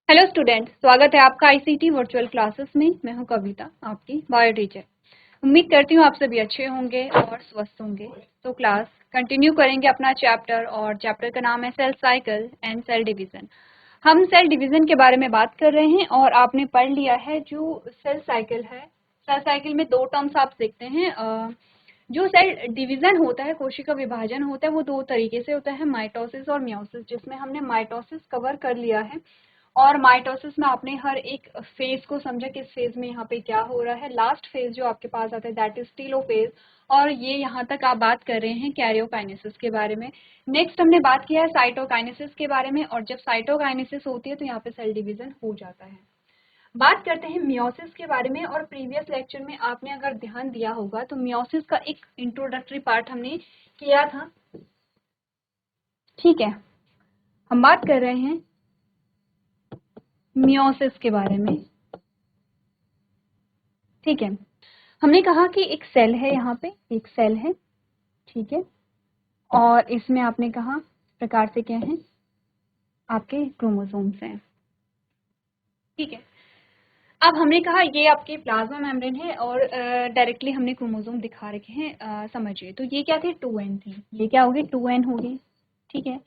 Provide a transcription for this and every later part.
Hello student, स्वागत है आपका आईसीटी वर्चुअल क्लासेस में। मैं हूं कविता, आपकी बायो टीचर। उम्मीद करती हूं आप सभी अच्छे होंगे और स्वस्थ होंगे। तो क्लास कंटिन्यू करेंगे अपना चैप्टर, और चैप्टर का नाम है cell cycle and cell division. हम सेल डिवीजन के बारे में बात कर रहे हैं और आपने पढ़ लिया है जो सेल साइकिल है। सेल साइकिल में दो टर्म्स आप देखते हैं। जो सेल डिवीजन होता है, कोशिका विभाजन होता है, वो दो तरीके से होता है, माइटोसिस और मियोसिस, जिसमें हमने माइटोसिस कवर कर लिया है। और माइटोसिस में आपने हर एक फेज को समझा कि इस फेज में यहाँ पे क्या हो रहा है। लास्ट फेज जो आपके पास आता है दैट इज टेलोफेज, और ये यहाँ तक आप बात कर रहे हैं कैरियोकाइनेसिस के बारे में। नेक्स्ट हमने बात किया है साइटोकाइनेसिस के बारे में, और जब साइटोकाइनेसिस होती है तो यहाँ पे सेल डिवीजन हो जाता है। बात करते हैं मियोसिस के बारे में। और प्रीवियस लेक्चर में आपने अगर ध्यान दिया होगा तो मियोसिस का एक इंट्रोडक्टरी पार्ट हमने किया था। ठीक है, हम बात कर रहे हैं मियोसिस के बारे में। ठीक है, हमने कहा कि एक सेल है, यहाँ पे एक सेल है, ठीक है, और इसमें आपने कहा प्रकार से क्या है, आपके क्रोमोसोम्स हैं। ठीक है, अब हमने कहा ये आपके प्लाज्मा मेम्ब्रेन है और डायरेक्टली हमने क्रोमोसोम दिखा रखे हैं। समझिए, तो ये क्या थे, 2n थी, ये क्या होगी, 2n होगी। ठीक है,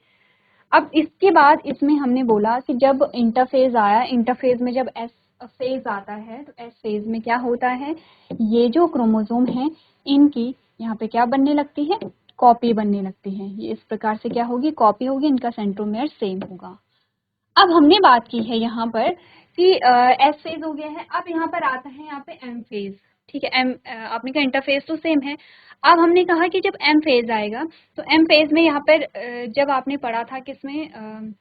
अब इसके बाद इसमें हमने बोला कि जब इंटरफेज आया, इंटरफेज में जब एस फेज आता है तो एस फेज में क्या होता है, ये जो क्रोमोसोम है इनकी यहाँ पे क्या बनने लगती है, कॉपी बनने लगती है। ये इस प्रकार से क्या होगी, कॉपी होगी, इनका सेंट्रोमेयर सेम होगा। अब हमने बात की है यहाँ पर कि एस फेज हो गया है। अब यहाँ पर आता है यहाँ पे एम फेज। ठीक है, एम आपने कहा इंटरफेज तो सेम है। अब हमने कहा कि जब एम फेज आएगा तो एम फेज में यहाँ पर जब आपने पढ़ा था किसमें,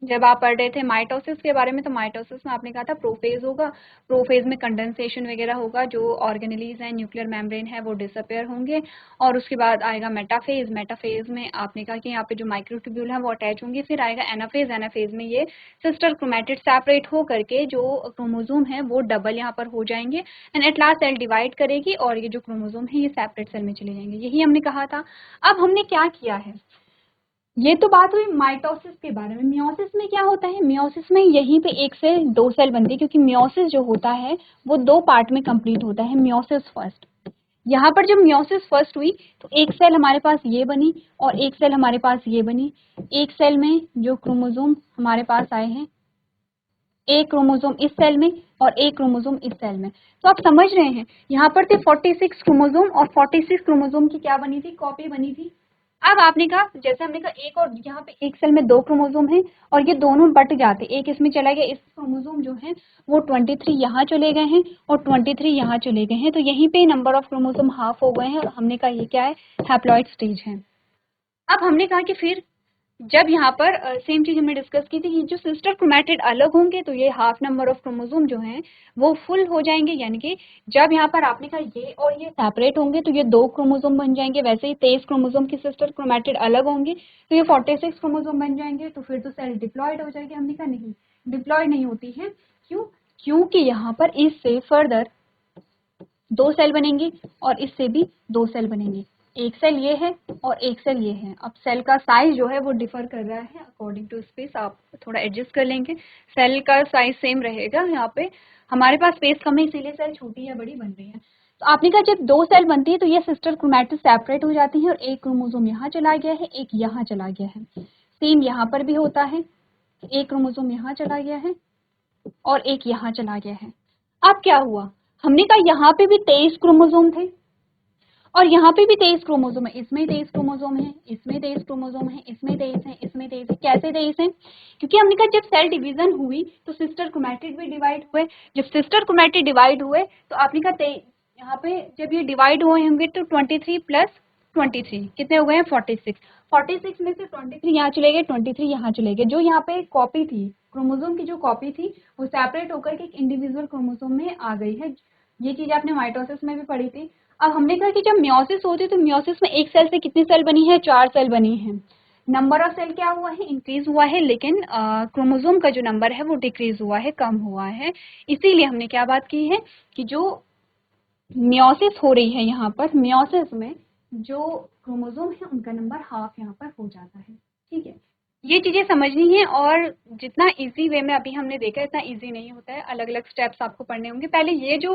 जब आप पढ़ रहे थे माइटोसिस के बारे में, तो माइटोसिस में आपने कहा था प्रोफेज होगा। प्रोफेज में कंडेंसेशन वगैरह होगा, जो ऑर्गेनेलीज हैं, न्यूक्लियर मेम्ब्रेन है, वो डिसअपेयर होंगे। और उसके बाद आएगा मेटाफेज। मेटाफेज में आपने कहा कि यहाँ पे जो माइक्रोट्यूब्यूल है वो अटैच होंगे। फिर आएगा एनाफेज। एनाफेज में ये सिस्टर क्रोमैटिड सेपरेट हो करके जो क्रोमोजोम है वो डबल यहाँ पर हो जाएंगे, and at last cell divide करेगी और ये जो क्रोमोजोम है ये सेपरेट सेल में चले जाएंगे। यही हमने कहा था। अब हमने क्या किया है, ये तो बात हुई माइटोसिस के बारे में। मियोसिस में क्या होता है, मियोसिस में यहीं पे एक से दो सेल बनती है, क्योंकि मियोसिस जो होता है वो दो पार्ट में कंप्लीट होता है। मियोसिस फर्स्ट, यहाँ पर जब मियोसिस फर्स्ट हुई तो एक सेल हमारे पास ये बनी और एक सेल हमारे पास ये बनी। एक सेल में जो क्रोमोसोम हमारे पास आए हैं, एक क्रोमोसोम इस सेल में और एक क्रोमोसोम इस सेल में। तो आप समझ रहे हैं, यहाँ पर थे 46 क्रोमोसोम, और 46 क्रोमोसोम की क्या बनी थी, कॉपी बनी थी। अब आपने कहा, जैसे हमने कहा एक, और यहाँ पे एक सेल में दो क्रोमोसोम हैं और ये दोनों बट जाते, एक इसमें चला गया, इस क्रोमोसोम जो है वो 23 यहाँ चले गए हैं और 23 यहाँ चले गए हैं। तो यहीं पे नंबर ऑफ क्रोमोसोम हाफ हो गए हैं, और हमने कहा ये क्या है, हैप्लॉइड स्टेज है। अब हमने कहा कि फिर जब यहाँ पर सेम चीज हमने डिस्कस की थी कि जो सिस्टर क्रोमैटिड अलग होंगे तो ये हाफ नंबर ऑफ क्रोमोसोम जो हैं वो फुल हो जाएंगे। यानी कि जब यहाँ पर आपने कहा ये और ये सेपरेट होंगे तो ये दो क्रोमोसोम बन जाएंगे। वैसे ही 23 क्रोमोसोम की सिस्टर क्रोमैटिड अलग होंगे तो ये 46 क्रोमोसोम बन जाएंगे। तो फिर तो सेल डिप्लॉयड हो जाएगी। हमने कहा नहीं, डिप्लॉयड नहीं होती है। क्यों, क्योंकि यहाँ पर इससे फर्दर दो सेल बनेंगे और इससे भी दो सेल बनेंगे। एक सेल ये है और एक सेल ये है। अब सेल का साइज जो है वो डिफर कर रहा है अकॉर्डिंग टू स्पेस, आप थोड़ा एडजस्ट कर लेंगे। सेल का साइज सेम रहेगा, यहाँ पे हमारे पास स्पेस कम है इसीलिए सेल छोटी या बड़ी बन रही है। तो आपने कहा जब दो सेल बनती है तो ये सिस्टर क्रोमैटिड सेपरेट हो जाती है और एक क्रोमोसोम यहाँ चला गया है, एक यहाँ चला गया है। सेम यहाँ पर भी होता है, एक क्रोमोसोम यहाँ चला गया है और एक यहाँ चला गया है। अब क्या हुआ, हमने कहा यहाँ पे भी 23 क्रोमोसोम थे और यहाँ पे भी 23 क्रोमोसोम है। इसमें 23 क्रोमोसोम है, इसमें 23 क्रोमोसोम है, इसमें 23 है, इसमें 23 है। कैसे 23 है, क्योंकि हमने कहा जब सेल डिवीजन हुई तो सिस्टर क्रोमैटिड भी डिवाइड हुए। जब सिस्टर क्रोमैटिड डिवाइड हुए तो आपने कहा यहाँ पे जब ये डिवाइड हुए होंगे तो 23 प्लस 23 कितने हो गए हैं, 46। 46 में से 23 यहाँ चले गए, 23 यहाँ चले गए। जो यहाँ पे कॉपी थी, क्रोमोसोम की जो कॉपी थी वो सेपरेट होकर के एक इंडिविजुअल क्रोमोसोम में आ गई है। ये चीज आपने माइटोसिस में भी पढ़ी थी। अब हमने कहा कि जब मियोसिस होती है तो मियोसिस में एक सेल से कितनी सेल बनी है, 4 सेल बनी है। नंबर ऑफ सेल क्या हुआ है, इंक्रीज हुआ है, लेकिन क्रोमोसोम का जो नंबर है वो डिक्रीज हुआ है, कम हुआ है। इसीलिए हमने क्या बात की है कि जो मियोसिस हो रही है यहाँ पर, मियोसिस में जो क्रोमोसोम है उनका नंबर हाफ यहाँ पर हो जाता है। ठीक है, ये चीजें समझनी है। और जितना इजी वे में अभी हमने देखा इतना इजी नहीं होता है, अलग अलग स्टेप्स आपको पढ़ने होंगे। पहले ये जो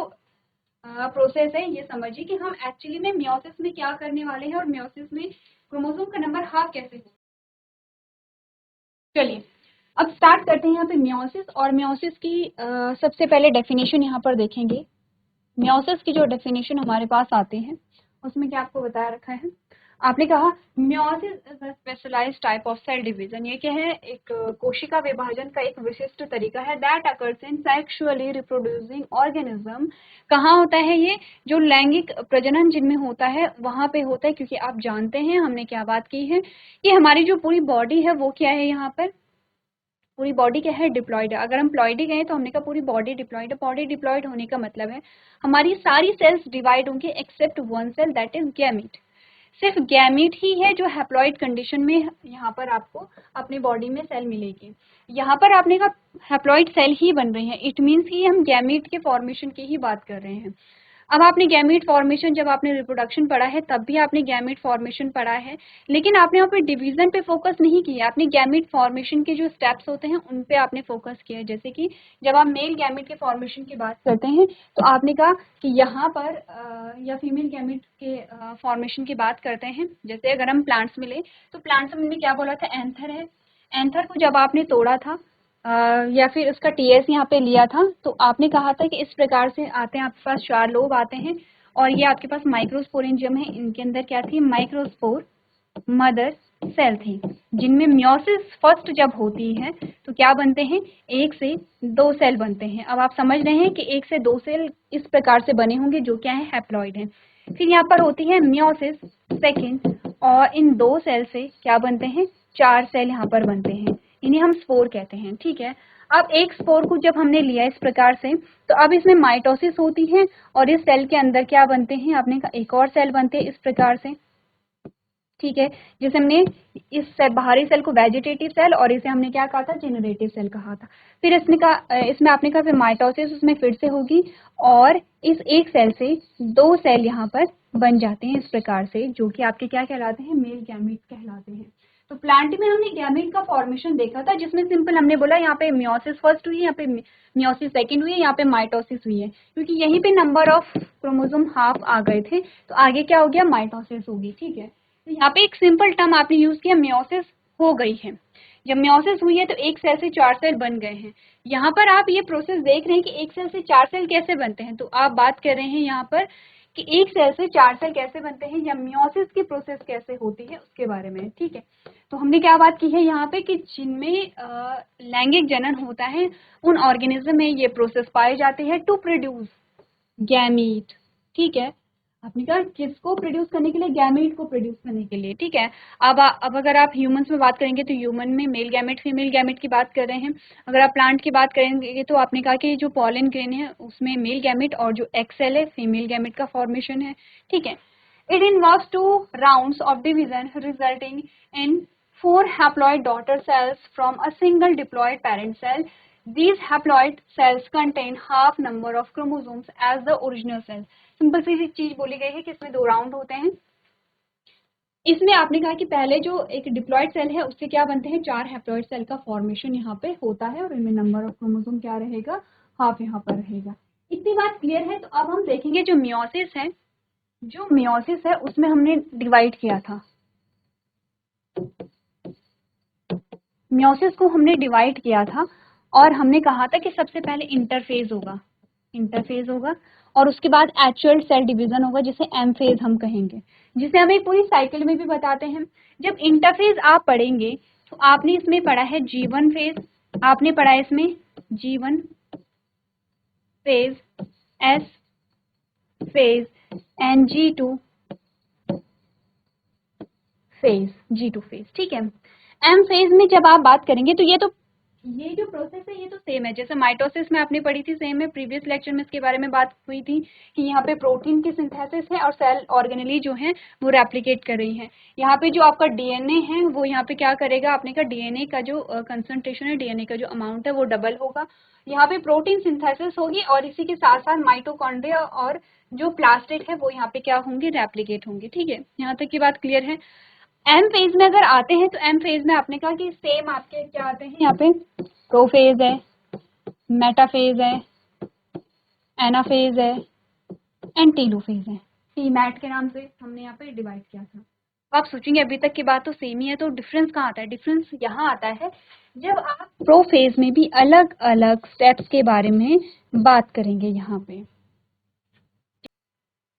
प्रोसेस है ये समझिए कि हम एक्चुअली में मियोसिस में क्या करने वाले हैं और मियोसिस में क्रोमोसोम का नंबर हाफ कैसे हो। चलिए अब स्टार्ट करते हैं यहाँ पे मियोसिस, और मियोसिस की सबसे पहले डेफिनेशन यहाँ पर देखेंगे। मियोसिस की जो डेफिनेशन हमारे पास आते हैं उसमें क्या आपको बताया रखा है, आपने कहा meiosis is a specialised type of cell division. ये क्या है, एक कोशिका विभाजन का एक विशिष्ट तरीका है। That occurs in sexually reproducing organism. कहाँ होता है ये, जो लैंगिक प्रजनन जिनमें होता है वहां पे होता है, क्योंकि आप जानते हैं हमने क्या बात की है कि हमारी जो पूरी बॉडी है वो क्या है, यहाँ पर पूरी बॉडी क्या है, डिप्लॉयड है। अगर हम प्लॉइडी गए तो हमने कहा पूरी बॉडी डिप्लॉयड है। बॉडी डिप्लॉयड होने का मतलब है हमारी सारी सेल्स डिवाइड होंगे except one cell, that is gamete. सिर्फ गैमीट ही है जो हैप्लॉइड कंडीशन में यहाँ पर आपको अपनी बॉडी में सेल मिलेगी। यहाँ पर आपने कहा हैप्लॉइड सेल ही बन रही है, इट मीन्स कि हम गैमीट के फॉर्मेशन की ही बात कर रहे हैं। अब आपने गैमीट फॉर्मेशन, जब आपने रिप्रोडक्शन पढ़ा है तब भी आपने गैमीट फॉर्मेशन पढ़ा है, लेकिन आपने यहाँ पे डिवीजन पे फोकस नहीं किया। आपने गैमीट फॉर्मेशन के जो स्टेप्स होते हैं उन पे आपने फोकस किया। जैसे कि जब आप मेल गैमीट के फॉर्मेशन की बात करते हैं तो आपने कहा कि यहाँ पर या फीमेल गैमीट के फॉर्मेशन की बात करते हैं। जैसे अगर हम प्लांट्स में ले तो प्लांट्स में हमने क्या बोला था, एंथर है। एंथर को जब आपने तोड़ा था या फिर उसका टीएस यहाँ पे लिया था तो आपने कहा था कि इस प्रकार से आते हैं, आपके पास 4 लोब आते हैं और ये आपके पास माइक्रोस्पोरेंजियम है। इनके अंदर क्या थी, माइक्रोस्पोर मदर सेल थी, जिनमें मियोसिस फर्स्ट जब होती है तो क्या बनते हैं, 1 से 2 सेल बनते हैं। अब आप समझ रहे हैं कि 1 से 2 सेल इस प्रकार से बने होंगे जो क्या है, हैप्लॉइड है। फिर यहाँ पर होती है मियोसिस सेकेंड, और इन 2 सेल से क्या बनते हैं, 4 सेल यहाँ पर बनते हैं, इन्हें हम स्पोर कहते हैं। ठीक है, अब एक स्पोर को जब हमने लिया इस प्रकार से तो अब इसमें माइटोसिस होती है और इस सेल के अंदर क्या बनते हैं, आपने कहा एक और सेल बनते हैं इस प्रकार से। ठीक है, जैसे हमने इस बाहरी सेल को वेजिटेटिव सेल और इसे हमने क्या कहा था, जेनरेटिव सेल कहा था। फिर इसमें आपने कहा फिर माइटोसिस उसमें फिर से होगी और इस एक सेल से 2 सेल यहाँ पर बन जाते हैं इस प्रकार से, जो कि आपके क्या कहलाते हैं, मेल गैमीट कहलाते हैं। तो प्लांट में हमने गैमीट का फॉर्मेशन देखा था, जिसमें सिंपल हमने बोला यहाँ पे मियोसिस फर्स्ट हुई है, यहाँ पे मियोसिस सेकंड हुई है, यहाँ पे माइटोसिस हुई है, क्योंकि यहीं पे नंबर ऑफ क्रोमोसोम हाफ आ गए थे तो आगे क्या हो गया, माइटोसिस होगी। ठीक है, तो यहाँ पे एक सिंपल टर्म आपने यूज किया, मियोसिस हो गई है। जब मियोसिस हुई है तो एक सेल से 4 सेल बन गए हैं। यहाँ पर आप ये प्रोसेस देख रहे हैं कि एक सेल से 4 सेल कैसे बनते हैं, तो आप बात कर रहे हैं यहाँ पर कि एक सेल से 4 सेल कैसे बनते हैं या मियोसिस की प्रोसेस कैसे होती है उसके बारे में। ठीक है, तो हमने क्या बात की है यहाँ पे कि जिनमें लैंगिक जनन होता है उन ऑर्गेनिज्म में ये प्रोसेस पाए जाते हैं टू प्रोड्यूस गैमीट। ठीक है, आपने कहा किसको प्रोड्यूस करने के लिए, गैमीट को प्रोड्यूस करने के लिए। ठीक है, अब अगर आप ह्यूमंस में बात करेंगे तो ह्यूमन में मेल गैमेट फीमेल गैमेट की बात कर रहे हैं। अगर आप प्लांट की बात करेंगे तो आपने कहा कि जो पॉलन ग्रेन है उसमें मेल गैमेट और जो एक्सेल है फीमेल गैमेट का फॉर्मेशन है। ठीक है, it involves 2 rounds of division resulting in 4 haploid daughter cells from a single diploid parent cell. These haploid cells contain half number of chromosomes as the original cells. Simple सी चीज बोली गई है कि इसमें 2 राउंड होते हैं। इसमें आपने कहा कि पहले जो एक डिप्लॉयड सेल है उससे क्या बनते हैं, 4 हैप्लॉयड सेल का फॉर्मेशन यहाँ पे होता है और इनमें नंबर ऑफ क्रोमोसोम क्या रहेगा, हाफ यहाँ पर रहेगा। इतनी बात क्लियर है। तो अब हम देखेंगे जो मियोसिस है, जो मियोसिस है उसमें हमने डिवाइड किया था, मियोसिस को हमने डिवाइड किया था और हमने कहा था कि सबसे पहले इंटरफेज होगा और उसके बाद एक्चुअल सेल डिवीजन होगा जिसे एम फेज हम कहेंगे, जिसे हम एक पूरी साइकिल में भी बताते हैं। जब इंटरफेज आप पढ़ेंगे तो आपने इसमें पढ़ा है G1 फेज, आपने पढ़ा है इसमें G1 phase, S phase and G2 phase. ठीक है, एम फेज में जब आप बात करेंगे तो ये जो प्रोसेस है ये तो सेम है जैसे माइटोसिस में आपने पढ़ी थी, सेम है। प्रीवियस लेक्चर में इसके बारे में बात हुई थी कि यहाँ पे प्रोटीन की सिंथेसिस है और सेल ऑर्गेनेली जो है वो रेप्लिकेट कर रही है। यहाँ पे जो आपका डीएनए है वो यहाँ पे क्या करेगा, आपने का डीएनए का जो कंसंट्रेशन है, डीएनए का जो अमाउंट है वो डबल होगा। यहाँ पे प्रोटीन सिंथेसिस होगी और इसी के साथ साथ माइटोकॉन्ड्रिया और जो प्लास्टिड है वो यहाँ पे क्या होंगे, रेप्लिकेट होंगे। ठीक है, यहाँ तक की बात क्लियर है। एम फेज में अगर आते हैं तो एम फेज में आपने कहा कि सेम आपके क्या आते हैं, यहाँ पे प्रोफेज है, मेटाफेज है, एनाफेज है एंड टेलोफेज है। टीमैट के नाम से हमने यहाँ पे डिवाइड किया था। आप सोचेंगे अभी तक की बात तो सेम ही है, तो डिफरेंस कहाँ आता है? डिफरेंस यहाँ आता है जब आप प्रोफेज में भी अलग अलग स्टेप्स के बारे में बात करेंगे। यहाँ पे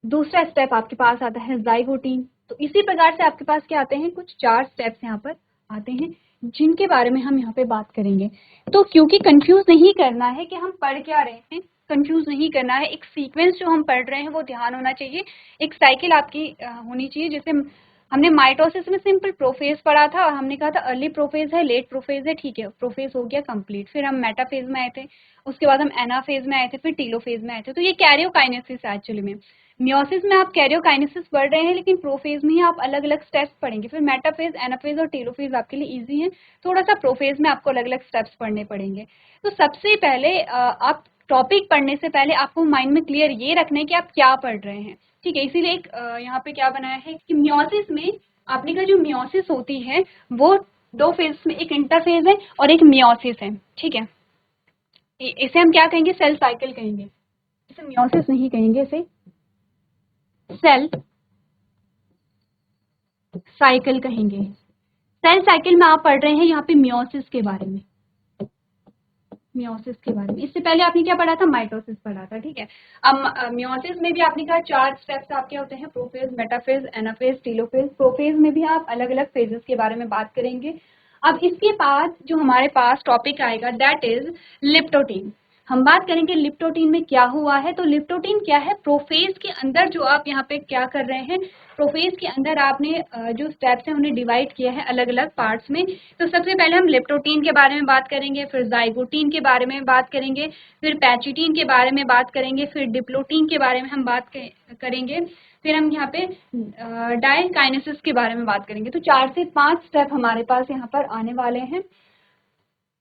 दूसरा स्टेप आपके पास आता है जाइगोटीन। तो इसी प्रकार से आपके पास क्या आते हैं, कुछ 4 स्टेप्स यहाँ पर आते हैं जिनके बारे में हम यहाँ पे बात करेंगे। तो क्योंकि कंफ्यूज नहीं करना है कि हम पढ़ क्या रहे हैं, कंफ्यूज नहीं करना है, एक सीक्वेंस जो हम पढ़ रहे हैं वो ध्यान होना चाहिए, एक साइकिल आपकी होनी चाहिए। जैसे हमने माइटोसिस में सिंपल प्रोफेज पढ़ा था और हमने कहा था अर्ली प्रोफेज है, लेट प्रोफेज है, ठीक है, प्रोफेज हो गया कंप्लीट। फिर हम मेटाफेज में आए थे, उसके बाद हम एनाफेज में आए थे, फिर टीलोफेज में आए थे। तो ये कैरियोकाइनेसिस है एक्चुअली में। मियोसिस में आप कैरियोकाइनेसिस पढ़ रहे हैं, लेकिन प्रोफेज में ही आप अलग अलग स्टेप्स पढ़ेंगे। फिर मेटाफेज, एनाफेज और टेलोफेज आपके लिए इजी है, थोड़ा सा प्रोफेज में आपको अलग अलग स्टेप्स पढ़ने पड़ेंगे। तो सबसे पहले आप टॉपिक पढ़ने से पहले आपको माइंड में क्लियर ये रखना है कि आप क्या पढ़ रहे हैं, ठीक है। इसीलिए एक यहाँ पे क्या बनाया है कि मियोसिस में आपने का जो मियोसिस होती है वो 2 फेज में, एक इंटरफेज है और एक मियोसिस है, ठीक है। इसे हम क्या कहेंगे, सेल साइकिल कहेंगे, इसे मियोसिस नहीं कहेंगे, इसे सेल साइकिल कहेंगे। सेल साइकिल में आप पढ़ रहे हैं यहाँ पे मियोसिस के बारे में, मियोसिस के बारे में। इससे पहले आपने क्या पढ़ा था, माइटोसिस पढ़ा था, ठीक है। अब मियोसिस में भी आपने कहा 4 स्टेप्स आपके होते हैं, prophase, metaphase, anaphase, telophase. Prophase में भी आप अलग अलग फेजेस के बारे में बात करेंगे। अब इसके बाद जो हमारे पास टॉपिक आएगा दैट इज लिप्टोटीन। हम बात करेंगे लिप्टोटीन में क्या हुआ है। तो लिप्टोटीन क्या है, प्रोफेज के अंदर जो आप यहाँ पे क्या कर रहे हैं, प्रोफेज के अंदर आपने जो स्टेप्स हैं उन्हें डिवाइड किया है अलग अलग पार्ट्स में। तो सबसे पहले हम लिप्टोटीन के बारे में बात करेंगे, फिर जाइगोटीन के बारे में बात करेंगे, फिर पैचिटीन के बारे में बात करेंगे, फिर डिप्लोटीन के बारे में हम बात करेंगे, फिर हम यहाँ पे डाइकाइनेसिस के बारे में बात करेंगे। तो 4 से 5 स्टेप हमारे पास यहाँ पर आने वाले हैं।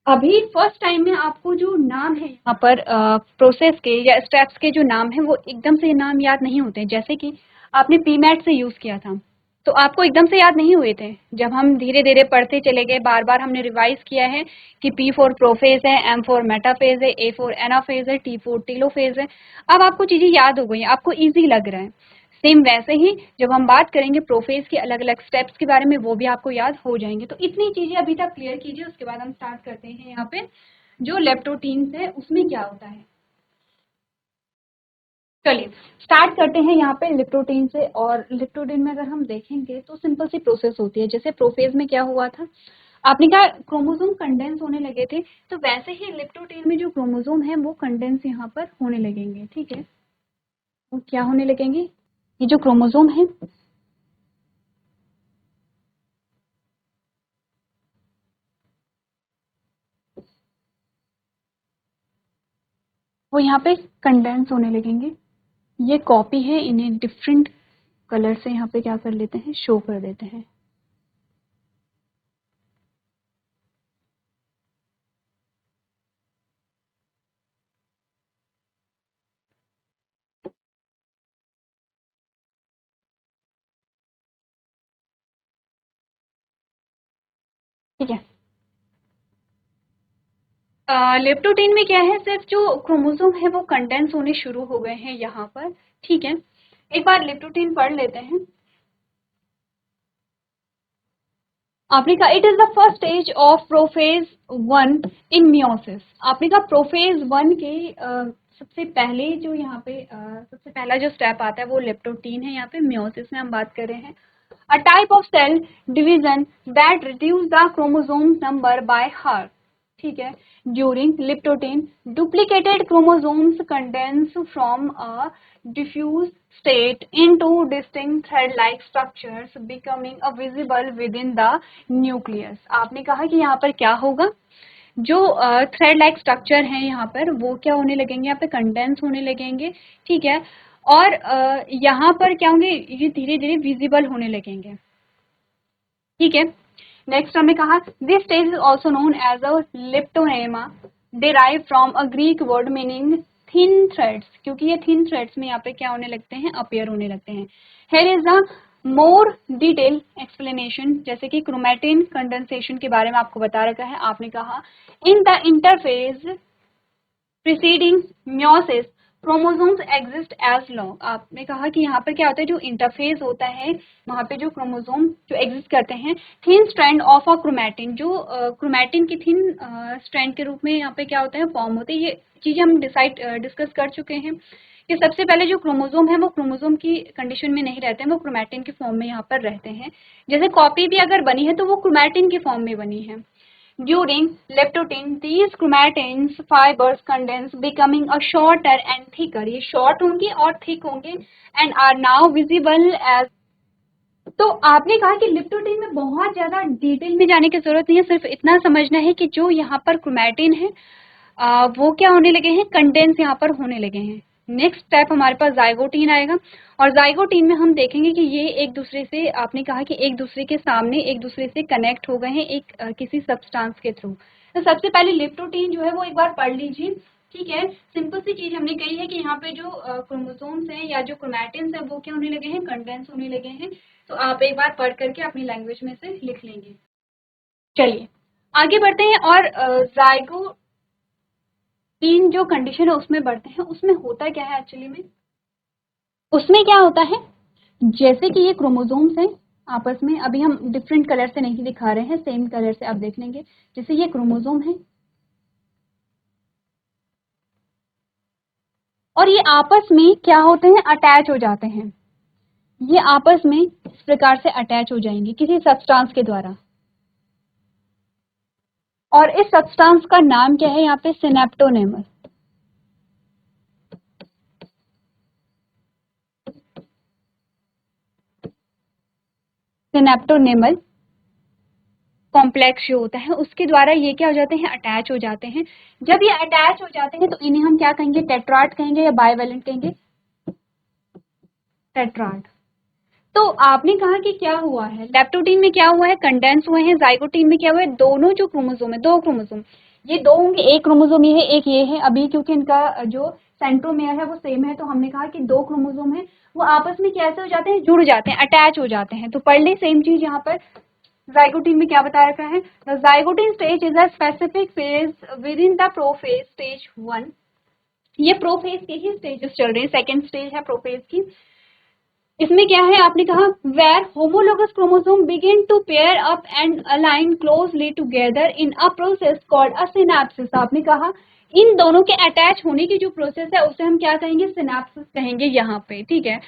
अभी फर्स्ट टाइम में आपको जो नाम है यहाँ पर प्रोसेस के या स्टेप्स के जो नाम है वो एकदम से नाम याद नहीं होते हैं। जैसे कि आपने पीमैट से यूज किया था तो आपको एकदम से याद नहीं हुए थे। जब हम धीरे धीरे पढ़ते चले गए, बार बार हमने रिवाइज किया है कि P फॉर प्रोफेज है, M फॉर मेटाफेज है, A फॉर एनाफेज है, T फॉर टेलोफेज है। अब आपको चीजें याद हो गई, आपको इजी लग रहा है। सेम वैसे ही जब हम बात करेंगे प्रोफेज के अलग अलग स्टेप्स के बारे में, वो भी आपको याद हो जाएंगे। तो इतनी चीजें अभी तक क्लियर कीजिए, उसके बाद हम स्टार्ट करते हैं यहाँ पे जो लेप्टोटीन्स है उसमें क्या होता है। चलिए स्टार्ट करते हैं यहाँ पे लिप्टोटीन से। और लिप्टोटीन में अगर हम देखेंगे तो सिंपल सी प्रोसेस होती है। जैसे प्रोफेज में क्या हुआ था, आपने कहा क्रोमोसोम कंडेंस होने लगे थे, तो वैसे ही लिप्टोटीन में जो क्रोमोसोम है वो कंडेंस यहाँ पर होने लगेंगे, ठीक है। वो क्या होने लगेंगे, ये जो क्रोमोसोम है वो यहाँ पे कंडेंस होने लगेंगे। ये कॉपी है, इन्हें डिफरेंट कलर से यहाँ पे क्या कर लेते हैं, शो कर देते हैं। ठीक है, लेप्टोटीन में क्या है, सिर्फ जो क्रोमोसोम है वो कंडेंस होने शुरू हो गए हैं यहाँ पर, ठीक है। एक बार लेप्टोटीन पढ़ लेते हैं। आपने कहा it is the first stage of prophase 1 in meiosis. आपने कहा प्रोफेज 1 के सबसे पहले जो यहाँ पे सबसे पहला जो स्टेप आता है वो लेप्टोटीन है। यहाँ पे मियोसिस में हम बात कर रहे हैं। A type of cell division that reduce the chromosome number by half, ठीक है। During liptotin, duplicated chromosomes condense from a diffuse state into distinct thread-like structures, becoming a visible within the nucleus। आपने कहा कि यहाँ पर क्या होगा, जो थ्रेड लाइक स्ट्रक्चर है यहाँ पर वो क्या होने लगेंगे, यहाँ पे कंडेंस होने लगेंगे, ठीक है। और यहाँ पर क्या होंगे, ये धीरे धीरे विजिबल होने लगेंगे, ठीक है। नेक्स्ट हमने कहा this stage is also known as a leptonema, derive from a Greek word meaning thin threads, क्योंकि ये थिन थ्रेड्स में यहाँ पे क्या होने लगते हैं, अपीयर होने लगते हैं। Here is the more detail explanation, जैसे कि क्रोमैटिन कंडेंसेशन के बारे में आपको बता रखा है। आपने कहा in the interphase preceding meiosis chromosomes exist as long. आपने कहा कि यहाँ पर क्या होता है, जो इंटरफेज होता है वहाँ पे जो क्रोमोसोम जो एग्जिस्ट करते हैं thin strand of a chromatin, जो क्रोमैटिन की थिन स्ट्रैंड के रूप में यहाँ पे क्या होता है, फॉर्म होते हैं। ये चीज़ें हम डिस्कस कर चुके हैं कि सबसे पहले जो क्रोमोसोम है वो क्रोमोसोम की कंडीशन में नहीं रहते हैं, वो क्रोमैटिन के फॉर्म में यहाँ पर रहते हैं। जैसे कॉपी भी अगर बनी है तो वो क्रोमैटिन के फॉर्म में बनी है। During leptotin, these chromatins fibers condense, becoming a shorter and thicker. ये short होंगे और thick होंगे and are now visible as। तो आपने कहा कि लिप्टोटिन में बहुत ज्यादा डिटेल में जाने की जरूरत नहीं है, सिर्फ इतना समझना है कि जो यहाँ पर क्रोमैटिन है वो क्या होने लगे हैं, कंडेंस यहाँ पर होने लगे हैं। नेक्स्ट स्टेप हमारे पास जाइगोटीन आएगा और जाइगोटीन में हम देखेंगे कि ये एक दूसरे से, आपने कहा कि एक दूसरे के सामने एक दूसरे से कनेक्ट हो गए हैं एक किसी सब्सटेंस के थ्रू। तो सबसे पहले लिप्टोटिन जो है वो एक बार पढ़ लीजिए, ठीक है। सिंपल सी चीज हमने कही है कि यहाँ पे जो क्रोमोसोम्स हैं या जो क्रोमैटिन्स हैं वो क्या होने लगे हैं, कंडेंस होने लगे हैं। तो आप एक बार पढ़ करके अपनी लैंग्वेज में से लिख लेंगे। चलिए आगे बढ़ते हैं और जाइगोटीन जो कंडीशन है उसमें बढ़ते हैं। उसमें होता क्या है एक्चुअली में, उसमें क्या होता है, जैसे कि ये क्रोमोसोम्स हैं आपस में, अभी हम डिफरेंट कलर से नहीं दिखा रहे हैं, सेम कलर से आप देख लेंगे। जैसे ये क्रोमोसोम है और ये आपस में क्या होते हैं, अटैच हो जाते हैं। ये आपस में इस प्रकार से अटैच हो जाएंगे किसी सब्सटेंस के द्वारा, और इस सब्सटेंस का नाम क्या है यहाँ पे, सिनेप्टोनेमल। सिनेप्टोनेमल कॉम्प्लेक्स जो होता है उसके द्वारा ये क्या हो जाते हैं, अटैच हो जाते हैं। जब ये अटैच हो जाते हैं तो इन्हें हम क्या कहेंगे, टेट्राड कहेंगे या बाइवेलेंट कहेंगे, टेट्राड। तो आपने कहा कि क्या हुआ है, लेप्टोटीन में क्या हुआ है, कंडेंस हुए हैं। जाइगोटीन में क्या हुआ है, दोनों जो क्रोमोसोम है, दो क्रोमोसोम, ये दो होंगे, एक क्रोमोसोम ये है एक ये है। अभी क्योंकि इनका जो सेंट्रोमेयर है वो सेम है तो हमने कहा कि दो क्रोमोसोम है वो आपस में कैसे हो जाते हैं, जुड़ जाते हैं, अटैच हो जाते हैं। तो पढ़ ले सेम चीज यहाँ पर जाइगोटीन में क्या बताया रखा है, the zygotene stage is a specific phase with in the prophase stage 1। ये प्रोफेज के ही स्टेजेस चल रहे हैं, सेकेंड स्टेज है प्रोफेज की। इसमें क्या है, आपने कहा where homologous chromosome begin to pair up and align closely together in a process called a synapsis. आपने कहा इन दोनों के अटैच होने की जो प्रोसेस है उसे हम क्या कहेंगे, सिनेप्सिस कहेंगे यहाँ पे, ठीक है।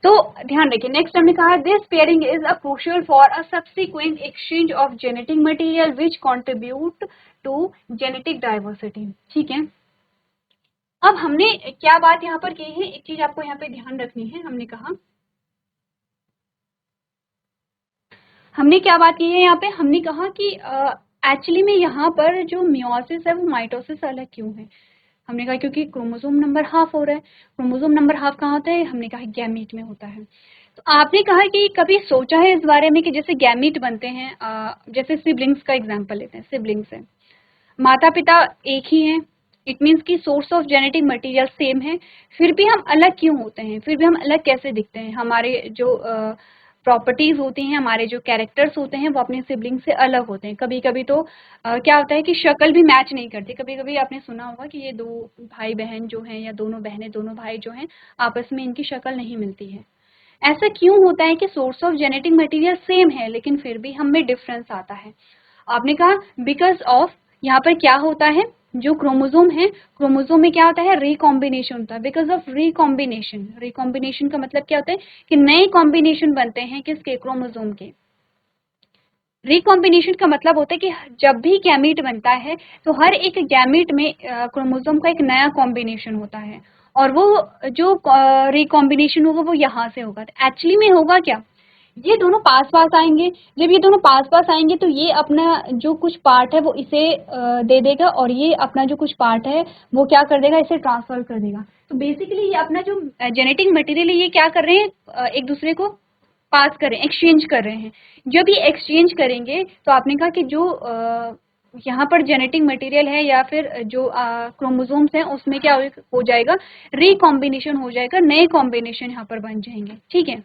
तो ध्यान रखिए, नेक्स्ट हमने कहा this pairing is a crucial for a subsequent exchange of genetic material which contribute to genetic diversity, ठीक है। अब हमने क्या बात यहाँ पर की है, एक चीज आपको यहाँ पे ध्यान रखनी है। हमने क्या बात की है यहाँ पे, हमने कहा कि एक्चुअली में यहाँ पर जो मियोसिस है वो माइटोसिस अलग क्यों है। हमने कहा क्योंकि क्रोमोसोम नंबर हाफ हो रहा है। क्रोमोसोम नंबर हाफ कहाँ होता है, हमने कहा गैमीट में होता है। तो आपने कहा कि कभी सोचा है इस बारे में कि जैसे गैमीट बनते हैं, जैसे सिबलिंग्स का एग्जाम्पल लेते हैं, सिबलिंग्स है, माता पिता एक ही हैं, इट मीन्स कि source of genetic material same है, फिर भी हम अलग क्यों होते हैं, फिर भी हम अलग कैसे दिखते हैं। हमारे जो प्रॉपर्टीज होती हैं, हमारे जो कैरेक्टर्स होते हैं वो अपने सिबलिंग से अलग होते हैं। कभी कभी तो क्या होता है कि शक्ल भी मैच नहीं करती। कभी कभी आपने सुना होगा कि ये दो भाई बहन जो हैं या दोनों बहनें दोनों भाई जो हैं आपस में इनकी शक्ल नहीं मिलती है। ऐसा क्यों होता है कि source of genetic material same है लेकिन फिर भी हम में डिफरेंस आता है। आपने कहा बिकॉज ऑफ, यहाँ पर क्या होता है, जो क्रोमोसोम है, क्रोमोसोम में क्या होता है, रिकॉम्बिनेशन होता है। बिकॉज ऑफ रिकॉम्बिनेशन, रिकॉम्बिनेशन का मतलब क्या होता है कि नए कॉम्बिनेशन बनते हैं किसके, क्रोमोसोम के। रिकॉम्बिनेशन का मतलब होता है कि जब भी गैमीट बनता है तो हर एक गैमीट में क्रोमोसोम का एक नया कॉम्बिनेशन होता है और वो जो रिकॉम्बिनेशन होगा वो यहाँ से होगा। एक्चुअली में होगा क्या, ये दोनों पास पास आएंगे, जब ये दोनों पास पास आएंगे तो ये अपना जो कुछ पार्ट है वो इसे दे देगा और ये अपना जो कुछ पार्ट है वो क्या कर देगा, इसे ट्रांसफर कर देगा। तो बेसिकली ये अपना जो जेनेटिक मटेरियल है ये क्या कर रहे हैं, एक दूसरे को पास कर रहे हैं, एक्सचेंज कर रहे हैं। जब ये एक्सचेंज करेंगे तो आपने कहा कि जो यहाँ पर जेनेटिक मटेरियल है या फिर जो क्रोमोसोम्स हैं उसमें क्या हो जाएगा, रिकॉम्बिनेशन हो जाएगा, नए कॉम्बिनेशन यहाँ पर बन जाएंगे, ठीक है।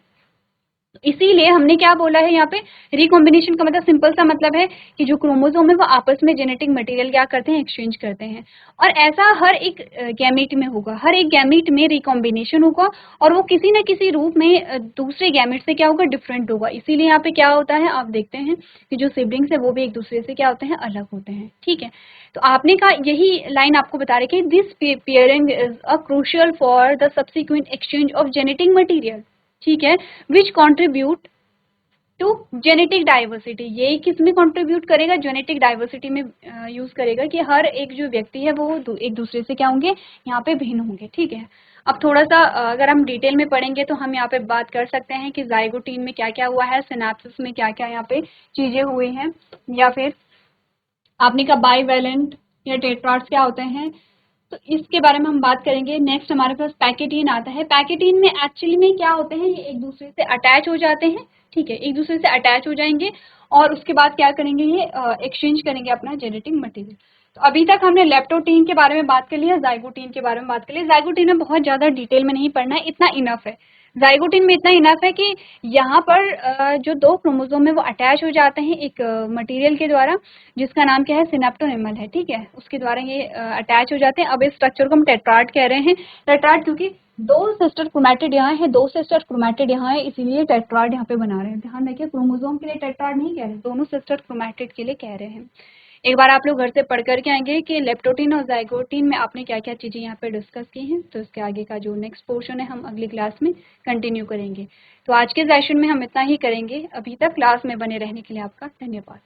इसीलिए हमने क्या बोला है यहाँ पे, रिकॉम्बिनेशन का मतलब सिंपल सा मतलब है कि जो क्रोमोसोम है वो आपस में जेनेटिक मटेरियल क्या करते हैं, एक्सचेंज करते हैं। और ऐसा हर एक गैमीट में होगा, हर एक गैमीट में रिकॉम्बिनेशन होगा और वो किसी न किसी रूप में दूसरे गैमीट से क्या होगा, डिफरेंट होगा। इसीलिए यहाँ पे क्या होता है, आप देखते हैं कि जो सिबलिंग्स है वो भी एक दूसरे से क्या होते हैं, अलग होते हैं। ठीक है, तो आपने कहा, यही लाइन आपको बता रही कि this pairing is a crucial for the subsequent exchange of genetic material. ठीक है, which contribute to genetic diversity. ये किस में कंट्रीब्यूट करेगा, जेनेटिक डाइवर्सिटी में यूज करेगा कि हर एक जो व्यक्ति है वो एक दूसरे से क्या होंगे, यहाँ पे भिन्न होंगे। ठीक है, अब थोड़ा सा अगर हम डिटेल में पढ़ेंगे तो हम यहाँ पे बात कर सकते हैं कि जाइगोटीन में क्या क्या हुआ है, सिनेप्सिस में क्या क्या यहाँ पे चीजें हुई हैं, या फिर आपने कहा बाईवैलेंट या टेट्राड्स क्या होते हैं, तो इसके बारे में हम बात करेंगे। नेक्स्ट हमारे पास पैकेटीन आता है। पैकेटीन में एक्चुअली में क्या होते हैं, ये एक दूसरे से अटैच हो जाते हैं। ठीक है, एक दूसरे से अटैच हो जाएंगे और उसके बाद क्या करेंगे, ये एक्सचेंज करेंगे अपना जेनेटिक मटेरियल। तो अभी तक हमने लेप्टोटीन के बारे में बात कर लिया, जाइगोटीन के बारे में बात कर लिया। जाइगोटीन में बहुत ज्यादा डिटेल में नहीं पढ़ना है, इतना इनफ है। जाइगोटीन में इतना इनफ है कि यहाँ पर जो दो क्रोमोसोम है वो अटैच हो जाते हैं एक मटेरियल के द्वारा, जिसका नाम क्या है, सिनेप्टोनेमल है। ठीक है, उसके द्वारा ये अटैच हो जाते हैं। अब इस स्ट्रक्चर को हम टेट्राड कह रहे हैं। टेट्राड क्योंकि दो सिस्टर क्रोमैटिड यहाँ है, दो सिस्टर क्रोमैटिड यहाँ है, इसीलिए टेट्राड यहाँ पे बना रहे हैं। ध्यान रखिए, क्रोमोसोम के लिए टेट्राड नहीं कह रहे, दोनों सिस्टर क्रोमैटिड के लिए कह रहे हैं। एक बार आप लोग घर से पढ़ करके आएंगे कि लेप्टोटीन और जाइगोटीन में आपने क्या क्या चीजें यहाँ पे डिस्कस की हैं। तो इसके आगे का जो नेक्स्ट पोर्शन है हम अगली क्लास में कंटिन्यू करेंगे। तो आज के सेशन में हम इतना ही करेंगे। अभी तक क्लास में बने रहने के लिए आपका धन्यवाद।